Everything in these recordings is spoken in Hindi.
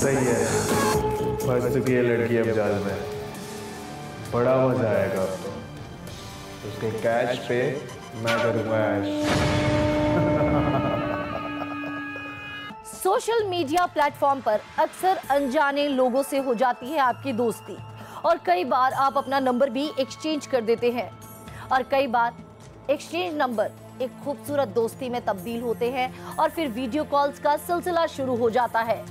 सही है, फंस चुकी है लड़की अब जाल में। बड़ा मजा आएगा अब तो। उसके कैच पे मैं करूंगा ऐश। सोशल मीडिया प्लेटफॉर्म पर अक्सर अनजाने लोगों से हो जाती है आपकी दोस्ती, और कई बार आप अपना नंबर भी एक्सचेंज कर देते हैं, और कई बार एक्सचेंज नंबर एक खूबसूरत दोस्ती में तब्दील होते हैं, और फिर वीडियो कॉल्स का सिलसिला शुरू हो जाता है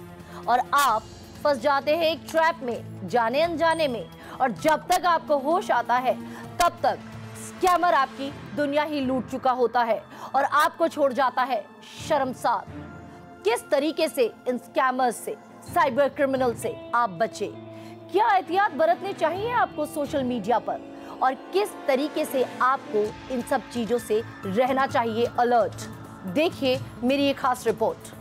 और आप फंस जाते हैं एक ट्रैप में, जाने अनजाने में। और जब तक आपको होश आता है तब तक स्कैमर आपकी दुनिया ही लूट चुका होता है और आपको छोड़ जाता है शर्मसार। किस तरीके से इन स्कैमर्स से, साइबर क्रिमिनल से आप बचे? क्या एहतियात बरतने चाहिए आपको सोशल मीडिया पर, और किस तरीके से आपको इन सब चीजों से रहना चाहिए अलर्ट? देखिए मेरी ये खास रिपोर्ट।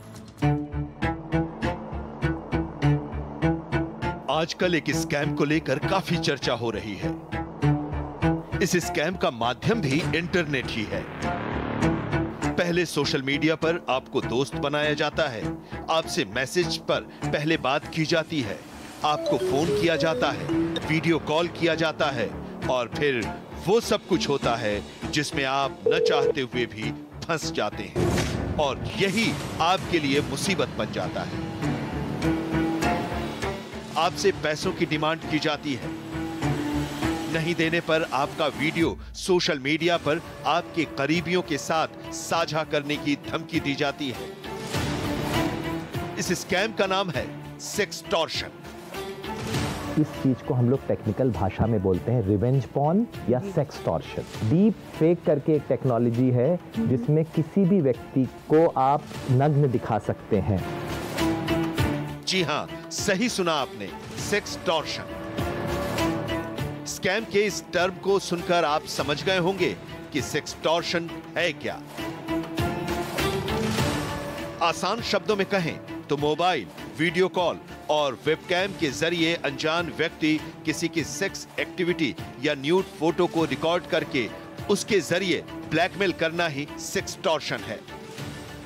आजकल एक स्कैम को लेकर काफी चर्चा हो रही है। इस स्कैम का माध्यम भी इंटरनेट ही है। पहले सोशल मीडिया पर आपको दोस्त बनाया जाता है, आपसे मैसेज पर पहले बात की जाती है, आपको फोन किया जाता है, वीडियो कॉल किया जाता है, और फिर वो सब कुछ होता है जिसमें आप न चाहते हुए भी फंस जाते हैं, और यही आपके लिए मुसीबत बन जाता है। आपसे पैसों की डिमांड की जाती है, नहीं देने पर आपका वीडियो सोशल मीडिया पर आपके करीबियों के साथ साझा करने की धमकी दी जाती है। इस स्कैम का नाम है सेक्सटॉर्शन। इस चीज को हम लोग टेक्निकल भाषा में बोलते हैं रिवेंज पॉर्न या सेक्सटॉर्शन। डीप फेक करके एक टेक्नोलॉजी है जिसमें किसी भी व्यक्ति को आप नग्न दिखा सकते हैं। जी हां, सही सुना आपने, सेक्सटॉर्शन। स्कैम के इस टर्म को सुनकर आप समझ गए होंगे कि सेक्सटॉर्शन है क्या। आसान शब्दों में कहें तो मोबाइल, वीडियो कॉल और वेबकैम के जरिए अनजान व्यक्ति किसी की सेक्स एक्टिविटी या न्यूड फोटो को रिकॉर्ड करके उसके जरिए ब्लैकमेल करना ही सेक्सटॉर्शन है,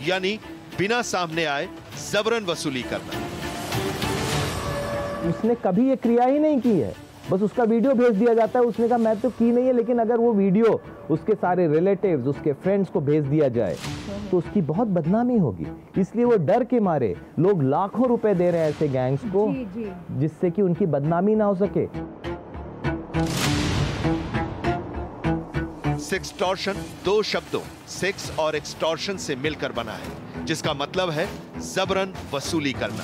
यानी बिना सामने आए जबरन वसूली करना। उसने कभी ये क्रिया ही नहीं की है, बस उसका वीडियो भेज दिया जाता है। उसने कहा मैं तो की नहीं है, लेकिन अगर वो वीडियो उसके सारे रिलेटिव्स, उसके फ्रेंड्स को भेज दिया जाए तो उसकी बहुत बदनामी होगी। इसलिए वो डर के मारे लोग लाखों रुपए दे रहे हैं ऐसे गैंग्स को, जिससे कि उनकी बदनामी ना हो सके। सेक्सटॉर्शन दो शब्दों सेक्स और एक्सटॉर्शन से मिलकर बना है, जिसका मतलब है जबरन वसूली करना।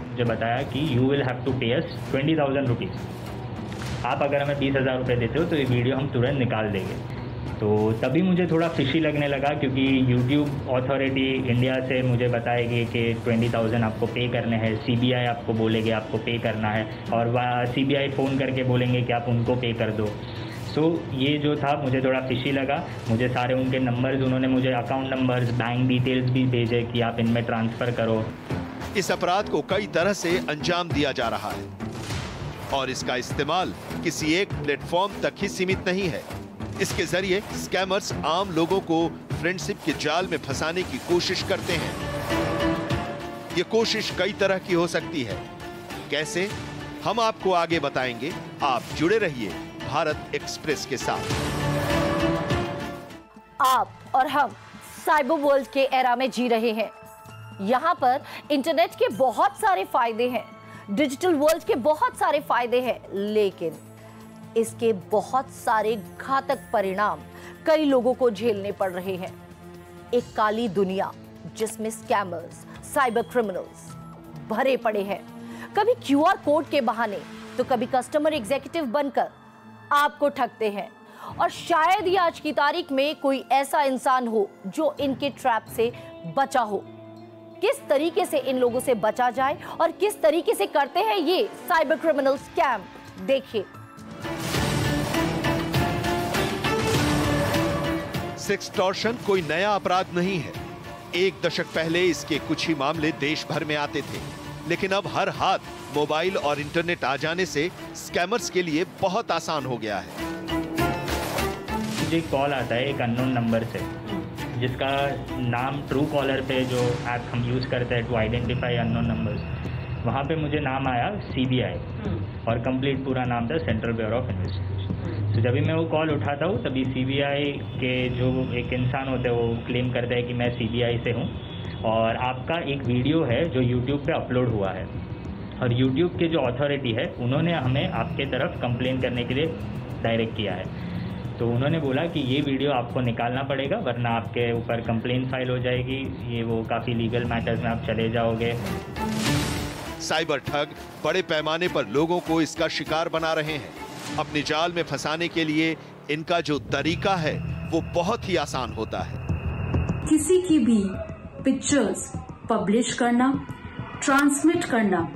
मुझे बताया कि यू विल हैव टू पे अस 20,000 रुपीज़। आप अगर हमें 20,000 रुपये देते हो तो ये वीडियो हम तुरंत निकाल देंगे। तो तभी मुझे थोड़ा फिशी लगने लगा, क्योंकि यूट्यूब अथॉरिटी इंडिया से मुझे बताएगी कि 20,000 आपको पे करने हैं, CBI आपको बोलेंगे आपको पे करना है, और वह CBI फ़ोन करके बोलेंगे कि आप उनको पे कर दो। सो ये जो था मुझे थोड़ा फिशी लगा। मुझे सारे उनके नंबर्स, उन्होंने मुझे अकाउंट नंबर्स, बैंक डिटेल्स भी भेजे कि आप इनमें ट्रांसफ़र करो। इस अपराध को कई तरह से अंजाम दिया जा रहा है, और इसका इस्तेमाल किसी एक प्लेटफॉर्म तक ही सीमित नहीं है। इसके जरिए स्कैमर्स आम लोगों को फ्रेंडशिप के जाल में फंसाने की कोशिश करते हैं। ये कोशिश कई तरह की हो सकती है। कैसे, हम आपको आगे बताएंगे। आप जुड़े रहिए भारत एक्सप्रेस के साथ। आप और हम साइबर वर्ल्ड के एरा में जी रहे हैं। यहाँ पर इंटरनेट के बहुत सारे फायदे हैं, डिजिटल वर्ल्ड के बहुत सारे फायदे हैं, लेकिन इसके बहुत सारे घातक परिणाम कई लोगों को झेलने पड़ रहे हैं। एक काली दुनिया जिसमें स्कैमर्स, साइबर क्रिमिनल्स भरे पड़े हैं, कभी QR कोड के बहाने तो कभी कस्टमर एग्जीक्यूटिव बनकर आपको ठगते हैं, और शायद ही आज की तारीख में कोई ऐसा इंसान हो जो इनके ट्रैप से बचा हो। किस तरीके से इन लोगों से बचा जाए और किस तरीके से करते हैं ये साइबर क्रिमिनल स्कैम, देखिए। सेक्सटॉर्शन कोई नया अपराध नहीं है। एक दशक पहले इसके कुछ ही मामले देश भर में आते थे, लेकिन अब हर हाथ मोबाइल और इंटरनेट आ जाने से स्कैमर्स के लिए बहुत आसान हो गया है। मुझे कॉल आता है एक अननोन नंबर से, जिसका नाम ट्रू कॉलर पे जो ऐप हम यूज़ करते हैं टू आइडेंटिफाई अननोन नंबर्स, वहाँ पे मुझे नाम आया CBI और कंप्लीट पूरा नाम था सेंट्रल ब्यूरो ऑफ इन्वेस्टिगेशन। तो जब भी मैं वो कॉल उठाता हूँ तभी CBI के जो एक इंसान होते हैं वो क्लेम करते हैं कि मैं CBI से हूँ और आपका एक वीडियो है जो YouTube पे अपलोड हुआ है और YouTube के जो अथॉरिटी है उन्होंने हमें आपके तरफ कंप्लेन करने के लिए डायरेक्ट किया है। तो उन्होंने बोला कि ये वीडियो आपको निकालना पड़ेगा वरना आपके ऊपर कंप्लेन फाइल हो जाएगी, ये वो काफ़ी लीगल मैटर्स में आप चले जाओगे। साइबर ठग बड़े पैमाने पर लोगों को इसका शिकार बना रहे हैं। अपने जाल में फंसाने के लिए इनका जो तरीका है वो बहुत ही आसान होता है। किसी की भी पिक्चर्स पब्लिश करना, ट्रांसमिट करना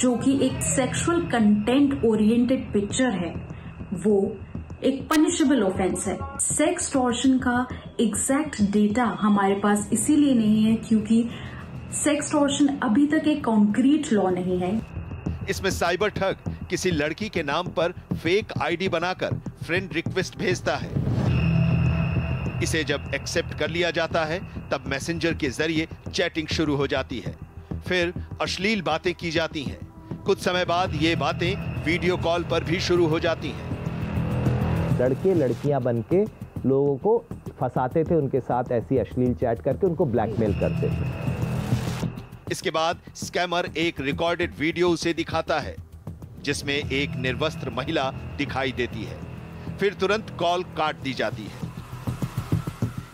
जो कि एक सेक्सुअल कंटेंट ओरिएंटेड पिक्चर है वो एक पनिशेबल ऑफेंस है। सेक्सटॉर्शन का एग्जैक्ट डेटा हमारे पास इसीलिए नहीं है क्योंकि सेक्सटॉर्शन अभी तक एक कॉन्क्रीट लॉ नहीं है। इसमें साइबर ठग किसी लड़की के नाम पर फेक आईडी बनाकर फ्रेंड रिक्वेस्ट भेजता है। इसे जब एक्सेप्ट कर लिया जाता है तब मैसेंजर के जरिए चैटिंग शुरू हो जाती है, फिर अश्लील बातें की जाती हैं। कुछ समय बाद ये बातें वीडियो कॉल पर भी शुरू हो जाती हैं। लड़के लड़कियां बनके लोगों को फंसाते थे, उनके साथ ऐसी अश्लील चैट करके उनको ब्लैकमेल करते थे। इसके बाद स्कैमर एक रिकॉर्डेड वीडियो उसे दिखाता है जिसमें एक निर्वस्त्र महिला दिखाई देती है, फिर तुरंत कॉल काट दी जाती है।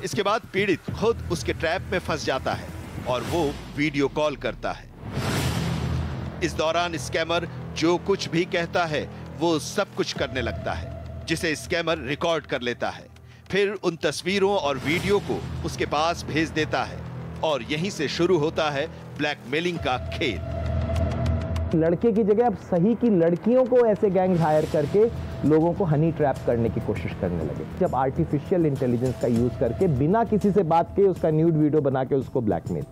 इसके बाद पीड़ित खुद उसके ट्रैप में फंस जाता है और वो वीडियो कॉल करता है। इस दौरान स्कैमर जो कुछ भी कहता है वो सब कुछ करने लगता है जिसे स्कैमर रिकॉर्ड कर लेता है, फिर उन तस्वीरों और वीडियो को उसके पास भेज देता है और यहीं से शुरू होता है ब्लैकमेलिंग का खेल। लड़के की जगह अब सही की लड़कियों को ऐसे गैंग हायर करके लोगों को हनी ट्रैप करने की कोशिश करने लगे। जब आर्टिफिशियल इंटेलिजेंस का यूज करके बिना किसी से बात किए उसका न्यूड वीडियो बना के उसको ब्लैकमेल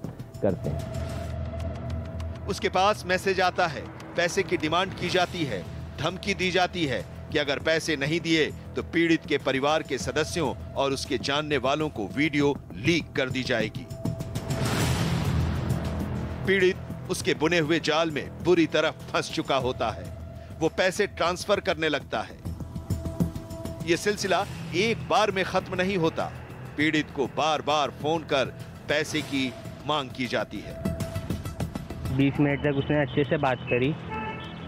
करते हैं। उसके पास मैसेज आता है, पैसे की डिमांड की जाती है, धमकी दी जाती है कि अगर पैसे नहीं दिए तो पीड़ित के परिवार के सदस्यों और उसके जानने वालों को वीडियो लीक कर दी जाएगी। पीड़ित उसके बुने हुए जाल में बुरी तरह फंस चुका होता है। वो पैसे ट्रांसफर करने लगता है। यह सिलसिला एक बार में खत्म नहीं होता। पीड़ित को बार बार फोन कर पैसे की मांग की जाती है। 20 मिनट तक उसने अच्छे से बात करी,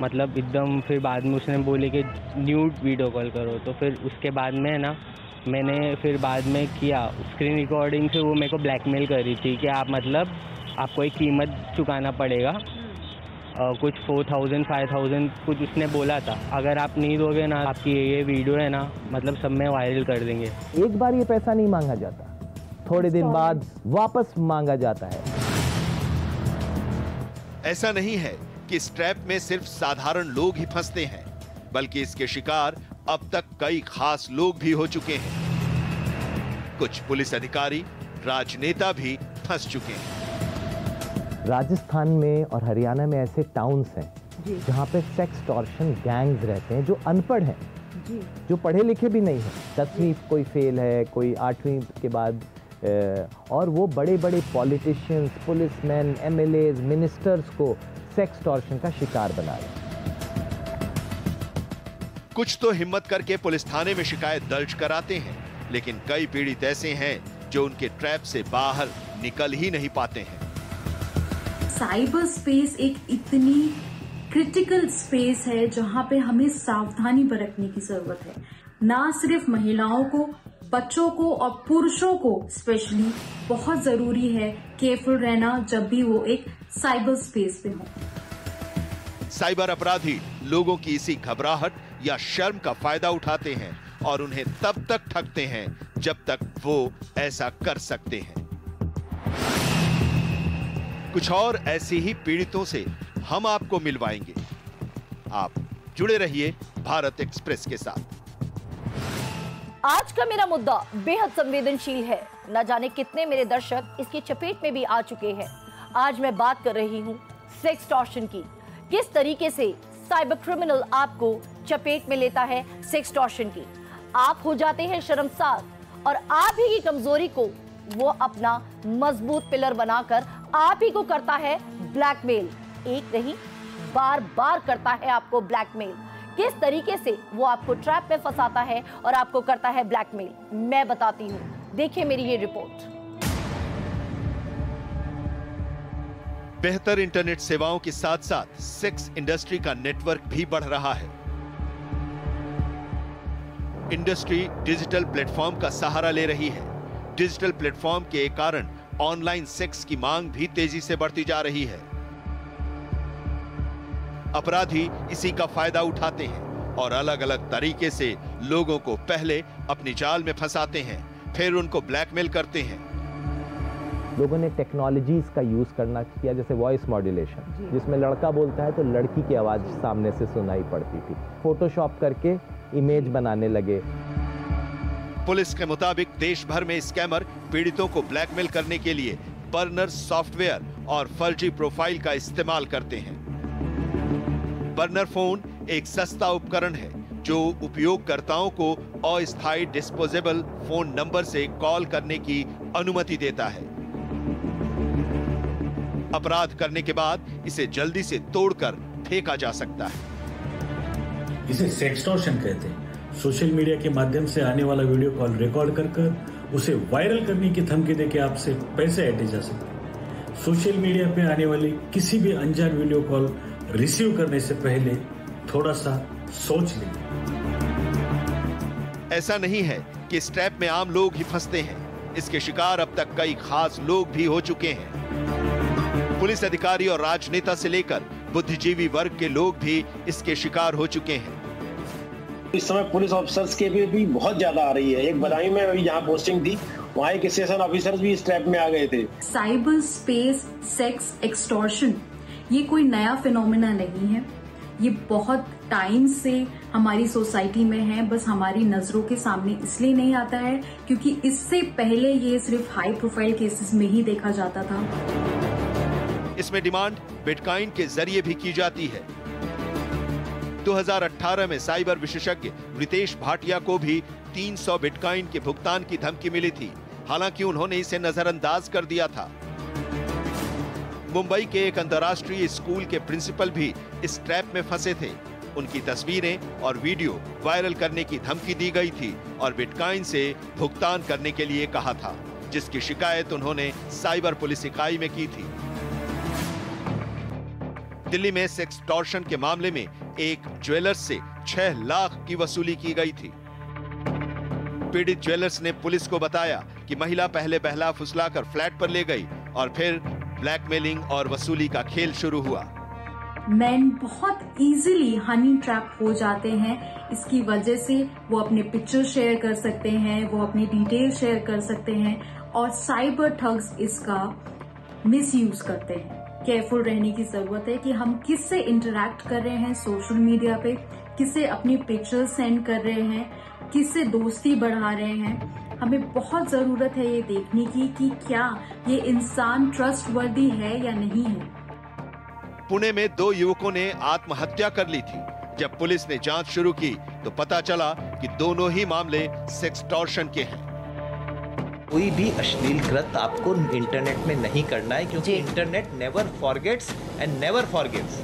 मतलब एकदम, फिर बाद में उसने बोले कि न्यूड वीडियो कॉल करो। तो फिर उसके बाद में ना मैंने फिर बाद में किया स्क्रीन रिकॉर्डिंग से वो मेरे को ब्लैकमेल कर रही थी कि आप मतलब आपको एक कीमत चुकाना पड़ेगा, कुछ 4000 5000 कुछ उसने बोला था। अगर आप नहीं दोगे ना आपकी ये वीडियो है ना मतलब सब में वायरल कर देंगे। एक बार ये पैसा नहीं मांगा जाता, थोड़े दिन बाद वापस मांगा जाता है। ऐसा नहीं है कि इस ट्रैप में सिर्फ साधारण लोग ही फंसते हैं, बल्कि इसके शिकार अब तक कई खास लोग भी हो चुके हैं। कुछ पुलिस अधिकारी, राजनेता भी फंस चुके हैं। राजस्थान में और हरियाणा में ऐसे टाउन्स हैं जहाँ पे सेक्सटॉर्शन गैंग्स रहते हैं जो अनपढ़ हैं, जो पढ़े लिखे भी नहीं हैं। 10वीं कोई फेल है, कोई 8वीं के बाद, और वो बड़े बड़े पॉलिटिशियंस, पुलिसमैन, MLAs, मिनिस्टर्स को सेक्सटॉर्शन का शिकार बना रहे हैं। कुछ तो हिम्मत करके पुलिस थाने में शिकायत दर्ज कराते हैं, लेकिन कई पीड़ित ऐसे हैं जो उनके ट्रैप से बाहर निकल ही नहीं पाते हैं। साइबर स्पेस एक इतनी क्रिटिकल स्पेस है जहां पे हमें सावधानी बरतने की जरूरत है। ना सिर्फ महिलाओं को, बच्चों को और पुरुषों को स्पेशली बहुत जरूरी है केयरफुल रहना जब भी वो एक साइबर स्पेस पे हो। साइबर अपराधी लोगों की इसी घबराहट या शर्म का फायदा उठाते हैं और उन्हें तब तक ठगते हैं जब तक वो ऐसा कर सकते हैं। कुछ और ऐसे ही पीड़ितों से हम आपको मिलवाएंगे। आप जुड़े रहिए भारत एक्सप्रेस के साथ। आज का मेरा मुद्दा बेहद संवेदनशील है। न जाने कितने मेरे दर्शक इसकी चपेट में भी आ चुके हैं। आज मैं बात कर रही हूँ सेक्सटॉर्शन की। किस तरीके से साइबर क्रिमिनल आपको चपेट में लेता है सेक्सटॉर्शन की। आप हो जाते हैं शर्मसार और आप ही की कमजोरी को वो अपना मजबूत पिलर बनाकर आप ही को करता है ब्लैकमेल। एक नहीं बार बार करता है आपको ब्लैकमेल। किस तरीके से वो आपको ट्रैप में फंसाता है और आपको करता है ब्लैकमेल, मैं बताती हूँ। देखिए मेरी ये रिपोर्ट। बेहतर इंटरनेट सेवाओं के साथ साथ सेक्स इंडस्ट्री का नेटवर्क भी बढ़ रहा है। इंडस्ट्री डिजिटल प्लेटफॉर्म का सहारा ले रही है। डिजिटल प्लेटफॉर्म के कारण ऑनलाइन सेक्स की मांग भी तेजी से बढ़ती जा रही है। अपराधी इसी का फायदा उठाते हैं और अलग अलग तरीके से लोगों को पहले अपनी जाल में फंसाते हैं, फिर उनको ब्लैकमेल करते हैं। लोगों ने टेक्नोलॉजीज का यूज करना किया, जैसे वॉइस मॉड्यूलेशन, जिसमें लड़का बोलता है तो लड़की की आवाज सामने से सुनाई पड़ती थी। फोटोशॉप करके इमेज बनाने लगे। पुलिस के मुताबिक देश भर में स्कैमर पीड़ितों को ब्लैकमेल करने के लिए बर्नर सॉफ्टवेयर और फर्जी प्रोफाइल का इस्तेमाल करते हैं। बर्नर फोन एक सस्ता उपकरण है जो उपयोगकर्ताओं को अस्थायी डिस्पोजेबल फोन नंबर से कॉल करने की अनुमति देता है। अपराध करने के बाद इसे जल्दी से तोड़कर फेंका जा सकता है। इसे सेक्सटॉर्शन कहते हैं। सोशल मीडिया के माध्यम से आने वाला वीडियो कॉल रिकॉर्ड कर उसे वायरल करने की धमकी देके आपसे पैसे ऐंठे जा सकते हैं। सोशल मीडिया पे आने वाली किसी भी अनजान वीडियो कॉल रिसीव करने से पहले थोड़ा सा सोच लें। ऐसा नहीं है कि इस ट्रैप में आम लोग ही फंसते हैं। इसके शिकार अब तक कई खास लोग भी हो चुके हैं। पुलिस अधिकारी और राजनेता से लेकर बुद्धिजीवी वर्ग के लोग भी इसके शिकार हो चुके हैं। इस समय पुलिस ऑफिसर्स के भी बहुत ज्यादा आ रही है। एक बदायूं में अभी जहाँ पोस्टिंग थी वहाँ एक स्टेशन ऑफिसर्स भी इस ट्रैप में आ गए थे। साइबर स्पेस सेक्स एक्सटॉर्शन ये कोई नया फिनोमेना नहीं है। ये बहुत टाइम से हमारी सोसाइटी में है, बस हमारी नजरों के सामने इसलिए नहीं आता है क्योंकि इससे पहले ये सिर्फ हाई प्रोफाइल केसेस में ही देखा जाता था। इसमें डिमांड बिटकॉइन के जरिए भी की जाती है। 2018 में साइबर विशेषज्ञ रितेश भाटिया को भी 300 बिटकॉइन के भुगतान की धमकी मिली थी। हालांकि उन्होंने इसे नजरअंदाज कर दिया था। मुंबई के एक अंतर्राष्ट्रीय स्कूल के प्रिंसिपल भी इस ट्रैप में फंसे थे। उनकी तस्वीरें और वीडियो वायरल करने की धमकी दी गई थी और बिटकॉइन से भुगतान करने के लिए कहा था, जिसकी शिकायत उन्होंने साइबर पुलिस इकाई में की थी। दिल्ली में सेक्सटॉर्शन के मामले में एक ज्वेलर्स से 6 लाख की वसूली की गई थी। पीड़ित ज्वेलर्स ने पुलिस को बताया कि महिला पहले बहला फुसलाकर फ्लैट पर ले गई और फिर ब्लैकमेलिंग और वसूली का खेल शुरू हुआ। मैन बहुत इजीली हनी ट्रैप हो जाते हैं। इसकी वजह से वो अपने पिक्चर शेयर कर सकते हैं, वो अपनी डिटेल शेयर कर सकते हैं और साइबर ठग्स इसका मिसयूज करते हैं। केयरफुल रहने की जरूरत है कि हम किससे इंटरैक्ट कर रहे हैं सोशल मीडिया पे, किससे अपनी पिक्चर सेंड कर रहे हैं, किससे दोस्ती बढ़ा रहे हैं। हमें बहुत जरूरत है ये देखने की कि क्या ये इंसान ट्रस्टवर्दी है या नहीं है। पुणे में 2 युवकों ने आत्महत्या कर ली थी। जब पुलिस ने जांच शुरू की तो पता चला कि दोनों ही मामले सेक्सटॉर्शन के हैं। कोई भी अश्लील कृत्य आपको इंटरनेट में नहीं करना है, क्योंकि internet never forgets and never forgives.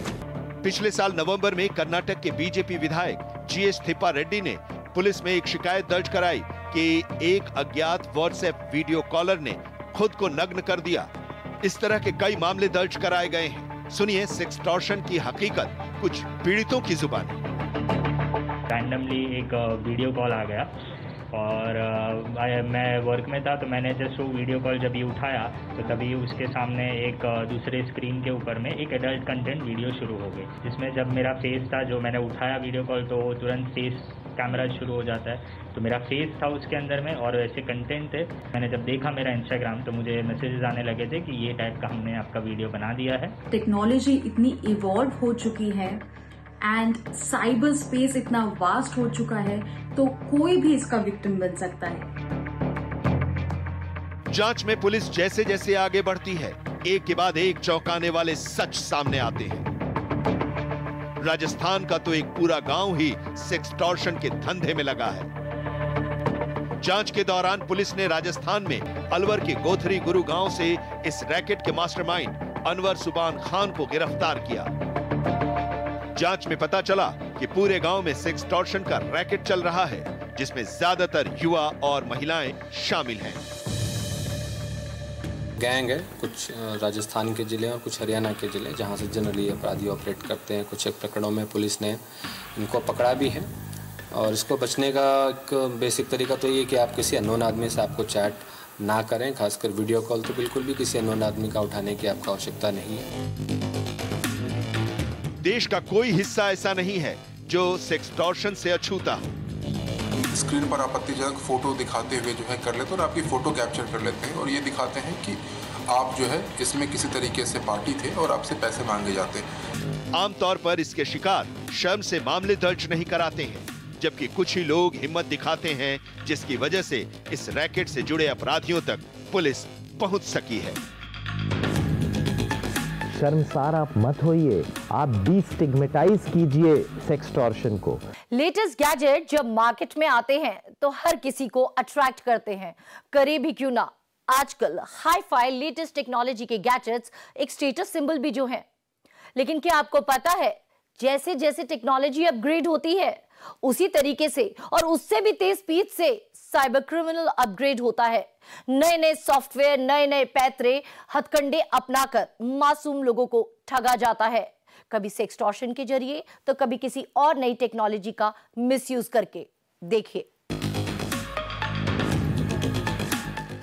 पिछले साल नवंबर में कर्नाटक के बीजेपी विधायक जीएस थिप्पा रेड्डी ने पुलिस में एक शिकायत दर्ज कराई कि एक अज्ञात व्हाट्सएप वीडियो कॉलर ने खुद को नग्न कर दिया। इस तरह के कई मामले दर्ज कराए गए हैं। सुनिए सेक्सटॉर्शन की हकीकत कुछ पीड़ितों की जुबानी। रैंडमली एक वीडियो कॉल आ गया और मैं वर्क में था, तो मैंने जस्ट वो वीडियो कॉल जब ये उठाया तो तभी उसके सामने एक दूसरे स्क्रीन के ऊपर में एक एडल्ट कंटेंट वीडियो शुरू हो गई, जिसमें जब मेरा फेस था, जो मैंने उठाया वीडियो कॉल, तो तुरंत फेस कैमरा शुरू हो जाता है, तो मेरा फेस था उसके अंदर में और ऐसे कंटेंट थे। मैंने जब देखा मेरा इंस्टाग्राम तो मुझे मैसेजेस आने लगे थे कि ये टाइप का हमने आपका वीडियो बना दिया है। टेक्नोलॉजी इतनी इवॉल्व हो चुकी है एंड साइबर स्पेस इतना वास्ट हो चुका है, तो कोई भी इसका विक्टिम बन सकता है। जांच में पुलिस जैसे जैसे आगे बढ़ती है, एक के बाद एक चौंकाने वाले सच सामने आते हैं। राजस्थान का तो एक पूरा गांव ही सेक्सटॉर्शन के धंधे में लगा है। जांच के दौरान पुलिस ने राजस्थान में अलवर के गोथरी गुरु गांव से इस रैकेट के मास्टरमाइंड अनवर सुबान खान को गिरफ्तार किया। जांच में पता चला कि पूरे गांव में सेक्सटॉर्शन का रैकेट चल रहा है, जिसमें ज्यादातर युवा और महिलाएं शामिल हैं। गैंग है, कुछ राजस्थान के जिले और कुछ हरियाणा के जिले, जहां से जनरली अपराधी ऑपरेट करते हैं। कुछ एक प्रकरणों में पुलिस ने इनको पकड़ा भी है। और इसको बचने का एक बेसिक तरीका तो ये कि आप किसी अननोन आदमी से आपको चैट ना करें, खासकर वीडियो कॉल तो बिल्कुल भी किसी अननोन आदमी का उठाने की आपको आवश्यकता नहीं है। देश का कोई हिस्सा ऐसा नहीं है जो सेक्सटॉर्शन से अछूता हो। स्क्रीन पर आपत्तिजनक फोटो दिखाते हुए जो है कर लेते हैं और आपकी फोटो कैप्चर कर लेते हैं और ये दिखाते हैं कि आप जो है इसमें किसी तरीके से पार्टी थे और आपसे पैसे मांगे जाते हैं। आमतौर पर इसके शिकार शर्म से मामले दर्ज नहीं कराते हैं, जबकि कुछ ही लोग हिम्मत दिखाते हैं, जिसकी वजह से इस रैकेट से जुड़े अपराधियों तक पुलिस पहुंच सकी है। शर्मसार आप मत होइए, आप डिस्टिग्मेटाइज कीजिए सेक्सटॉर्शन को। लेटेस्ट गैजेट जब मार्केट में आते हैं तो हर किसी को अट्रैक्ट करते हैं, करे भी क्यों ना। आजकल हाई फाई लेटेस्ट टेक्नोलॉजी के गैजेट्स एक स्टेटस सिंबल भी जो है। लेकिन क्या आपको पता है, जैसे जैसे टेक्नोलॉजी अपग्रेड होती है उसी तरीके से और उससे भी तेज स्पीड से साइबर क्रिमिनल अपग्रेड होता है। नए नए सॉफ्टवेयर, नए नए पैतरे, हथकंडे अपनाकर मासूम लोगों को ठगा जाता है, कभी सेक्सटॉर्शन के जरिए तो कभी किसी और नई टेक्नोलॉजी का मिसयूज करके। देखिए,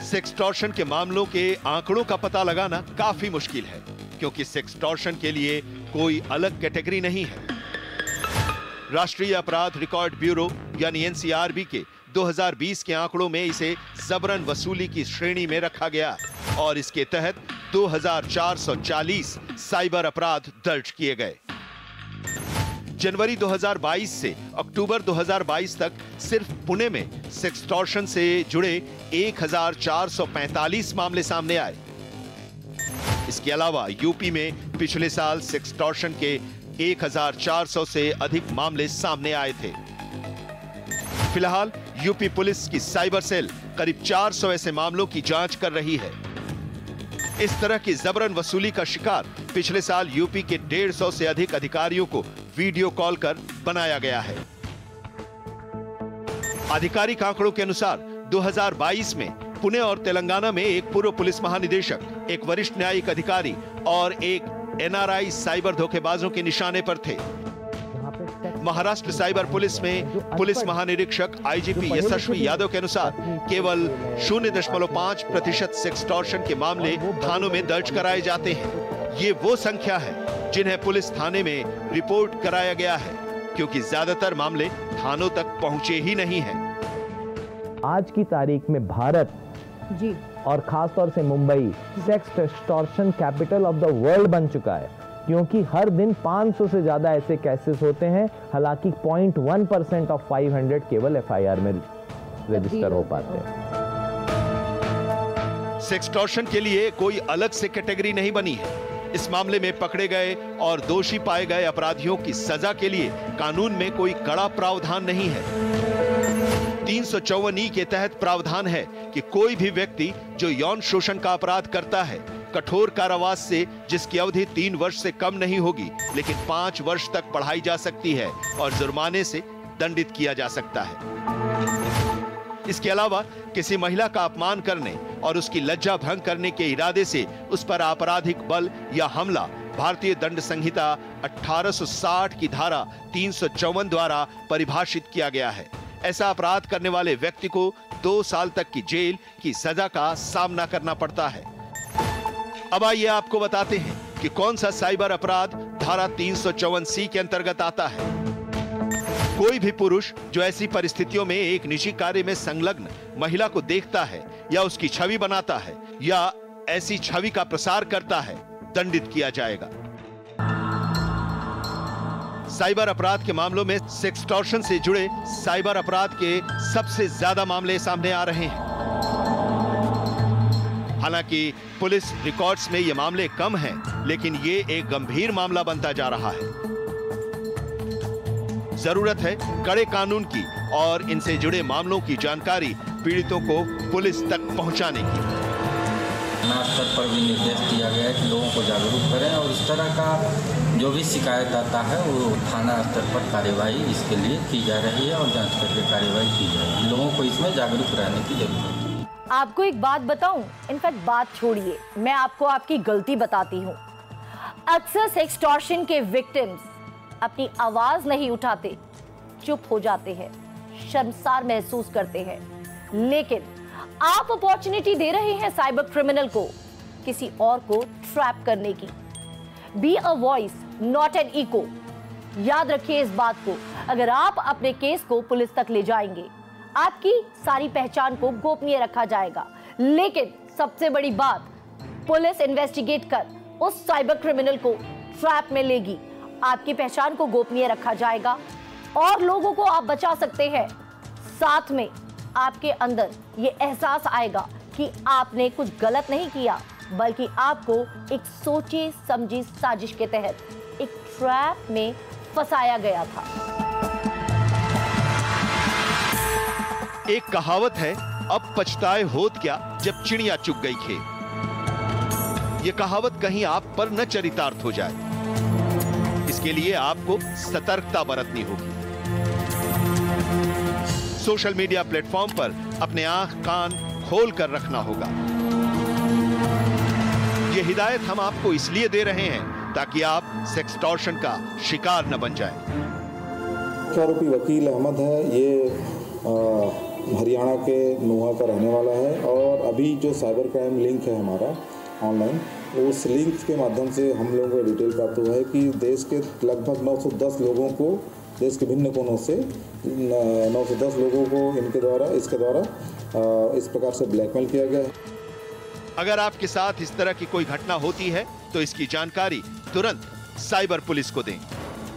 सेक्सटॉर्शन के मामलों के आंकड़ों का पता लगाना काफी मुश्किल है, क्योंकि सेक्सटॉर्शन के लिए कोई अलग कैटेगरी नहीं है। राष्ट्रीय अपराध रिकॉर्ड ब्यूरो यानी एनसीआरबी के 2020 के आंकड़ों में इसे जबरन वसूली की श्रेणी में रखा गया और इसके तहत 2440 साइबर अपराध दर्ज किए गए। जनवरी 2022 से अक्टूबर 2022 तक सिर्फ पुणे में सेक्सटॉर्शन से जुड़े 1445 मामले सामने आए। इसके अलावा यूपी में पिछले साल सेक्सटॉर्शन के 1400 से अधिक मामले सामने आए थे। फिलहाल यूपी पुलिस की साइबर सेल करीब 400 ऐसे मामलों की जांच कर रही है। इस तरह की जबरन वसूली का शिकार पिछले साल यूपी के 150 से अधिक अधिकारियों को वीडियो कॉल कर बनाया गया है। आधिकारिक आंकड़ों के अनुसार 2022 में पुणे और तेलंगाना में एक पूर्व पुलिस महानिदेशक, एक वरिष्ठ न्यायिक अधिकारी और एक एनआरआई साइबर धोखेबाजों के निशाने पर थे। महाराष्ट्र साइबर पुलिस में पुलिस महानिरीक्षक आईजीपी यशस्वी यादव के अनुसार केवल 0.5% सेक्सटॉर्शन के मामले थानों में दर्ज कराए जाते हैं। ये वो संख्या है जिन्हें पुलिस थाने में रिपोर्ट कराया गया है, क्योंकि ज्यादातर मामले थानों तक पहुंचे ही नहीं हैं। आज की तारीख में भारत जी और खासतौर से Mumbai sex extortion capital of the world बन चुका है, क्योंकि हर दिन 500 से ज्यादा ऐसे केसेस होते हैं। हालांकि 0.1% ऑफ 500 केवल एफआईआर में रजिस्टर हो पाते हैं। सेक्सटॉर्शन के लिए कोई अलग से कैटेगरी नहीं बनी है। इस मामले में पकड़े गए और दोषी पाए गए अपराधियों की सजा के लिए कानून में कोई कड़ा प्रावधान नहीं है। 354E के तहत प्रावधान है कि कोई भी व्यक्ति जो यौन शोषण का अपराध करता है, कठोर कारावास से, जिसकी अवधि 3 वर्ष से कम नहीं होगी लेकिन 5 वर्ष तक बढ़ाई जा सकती है, और जुर्माने से दंडित किया जा सकता है। इसके अलावा किसी महिला का अपमान करने और उसकी लज्जा भंग करने के इरादे से उस पर आपराधिक बल या हमला भारतीय दंड संहिता 1860 की धारा 354 द्वारा परिभाषित किया गया है। ऐसा अपराध करने वाले व्यक्ति को 2 साल तक की जेल की सजा का सामना करना पड़ता है। अब आइए आपको बताते हैं कि कौन सा साइबर अपराध धारा 354C के अंतर्गत आता है। कोई भी पुरुष जो ऐसी परिस्थितियों में एक निजी कार्य में संलग्न महिला को देखता है या उसकी छवि बनाता है या ऐसी छवि का प्रसार करता है, दंडित किया जाएगा। साइबर अपराध के मामलों में सेक्सटॉर्शन से जुड़े साइबर अपराध के सबसे ज्यादा मामले सामने आ रहे हैं। हालांकि पुलिस रिकॉर्ड्स में ये मामले कम हैं, लेकिन ये एक गंभीर मामला बनता जा रहा है। जरूरत है कड़े कानून की और इनसे जुड़े मामलों की जानकारी पीड़ितों को पुलिस तक पहुंचाने की। थाना स्तर पर भी निर्देश दिया गया है कि लोगों को जागरूक करें और इस तरह का जो भी शिकायत आता है वो थाना स्तर पर कार्यवाही इसके लिए की जा रही है और जांच करके कार्यवाही की जाएगी। लोगों को इसमें जागरूक रहने की जरूरत है। आपको एक बात बताऊं, इनफैक्ट बात छोड़िए, मैं आपको आपकी गलती बताती हूँ। अक्सर सेक्सटॉर्शन के विक्टिम्स अपनी आवाज नहीं उठाते, चुप हो जाते हैं, शर्मसार महसूस करते हैं, लेकिन आप अपॉर्चुनिटी दे रहे हैं साइबर क्रिमिनल को किसी और को ट्रैप करने की। Be a voice not an echo. याद रखिए इस बात को। अगर आप अपने केस को पुलिस तक ले जाएंगे, आपकी सारी पहचान को गोपनीय रखा जाएगा, लेकिन सबसे बड़ी बात, पुलिस इन्वेस्टिगेट कर उस साइबर क्रिमिनल को ट्रैप में लेगी, आपकी पहचान को गोपनीय रखा जाएगा और लोगों को आप बचा सकते हैं। साथ में आपके अंदर ये एहसास आएगा कि आपने कुछ गलत नहीं किया, बल्कि आपको एक सोचे समझी साजिश के तहत एक ट्रैप में फंसाया गया था। एक कहावत है, अब पछताए होत क्या जब चिड़िया चुग गई खेत। ये कहावत कहीं आप पर न चरितार्थ हो जाए, इसके लिए आपको सतर्कता बरतनी होगी। सोशल मीडिया प्लेटफॉर्म पर अपने आंख कान खोल कर रखना होगा। ये हिदायत हम आपको इसलिए दे रहे हैं ताकि आप सेक्सटॉर्शन का शिकार न बन जाएं। आरोपी वकील अहमद है, ये हरियाणा के नुहा का रहने वाला है और अभी जो साइबर क्राइम लिंक है हमारा ऑनलाइन, उस लिंक के माध्यम से हम लोगों को डिटेल प्राप्त हुआ है कि देश के लगभग 910 लोगों को, देश के भिन्न कोनों से 910 लोगों को इसके द्वारा इस प्रकार से ब्लैकमेल किया गया है। अगर आपके साथ इस तरह की कोई घटना होती है तो इसकी जानकारी तुरंत साइबर पुलिस को दें।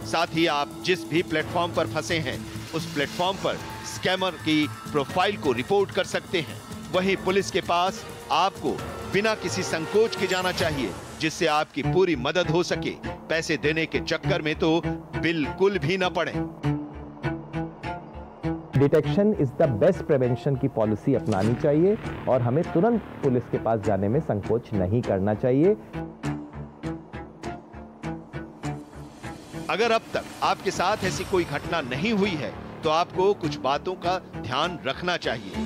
साथ ही आप जिस भी प्लेटफॉर्म पर फंसे हैं, उस प्लेटफॉर्म पर स्कैमर की प्रोफाइल को रिपोर्ट कर सकते हैं। वहीं पुलिस के पास आपको बिना किसी संकोच के जाना चाहिए, जिससे आपकी पूरी मदद हो सके। पैसे देने के चक्कर में तो बिल्कुल भी न पड़े। Detection is the best prevention की पॉलिसी अपनानी चाहिए और हमें तुरंत पुलिस के पास जाने में संकोच नहीं करना चाहिए। अगर अब तक आपके साथ ऐसी कोई घटना नहीं हुई है तो आपको कुछ बातों का ध्यान रखना चाहिए।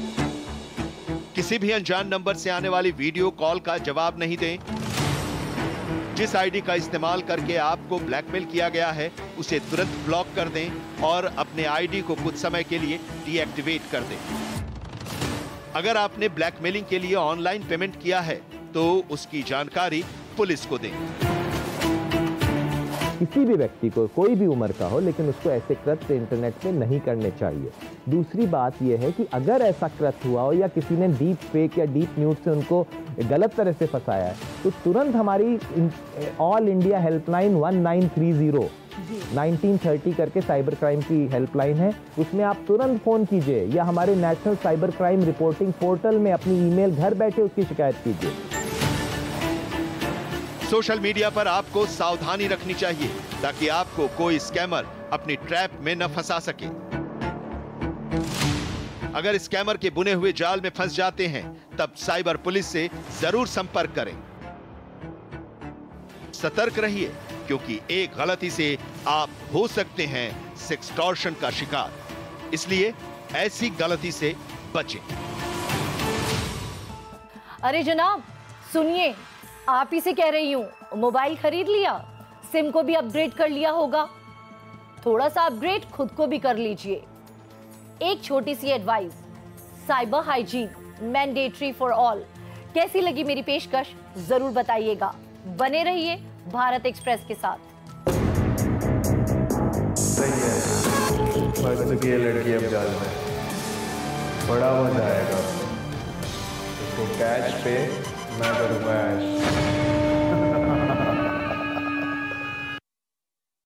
किसी भी अनजान नंबर से आने वाली वीडियो कॉल का जवाब नहीं दें। जिस आईडी का इस्तेमाल करके आपको ब्लैकमेल किया गया है, उसे तुरंत ब्लॉक कर दें और अपने आईडी को कुछ समय के लिए डीएक्टिवेट कर दें। अगर आपने ब्लैकमेलिंग के लिए ऑनलाइन पेमेंट किया है तो उसकी जानकारी पुलिस को दें। किसी भी व्यक्ति को, कोई भी उम्र का हो, लेकिन उसको ऐसे कृत्य इंटरनेट में नहीं करने चाहिए। दूसरी बात यह है कि अगर ऐसा कृत्य हुआ हो या किसी ने डीप फेक या डीप न्यूज से उनको गलत तरह से फंसाया है, तो तुरंत हमारी ऑल इंडिया हेल्पलाइन 1930 1930 करके साइबर क्राइम की हेल्पलाइन है, उसमें आप तुरंत फोन कीजिए या हमारे national cyber crime reporting portal में अपनी ईमेल घर बैठे उसकी शिकायत कीजिए। सोशल मीडिया पर आपको सावधानी रखनी चाहिए ताकि आपको कोई स्कैमर अपनी ट्रैप में न फंसा सके। अगर स्कैमर के बुने हुए जाल में फंस जाते हैं तब साइबर पुलिस से जरूर संपर्क करें। सतर्क रहिए, क्योंकि एक गलती से आप हो सकते हैं सेक्सटॉर्शन का शिकार। इसलिए ऐसी गलती से बचें। अरे जनाब सुनिए, आप ही से कह रही हूं, मोबाइल खरीद लिया, सिम को भी अपग्रेड कर लिया होगा, थोड़ा सा अपग्रेड खुद को भी कर लीजिए। एक छोटी सी advice, cyber hygiene mandatory for all. कैसी लगी मेरी पेशकश जरूर बताइएगा। बने रहिए भारत एक्सप्रेस के साथ। सही है, फंस चुकी है लड़की अब जाल में, बड़ा मजा आएगा। उसको कैच पे मैं करूंगा ऐश।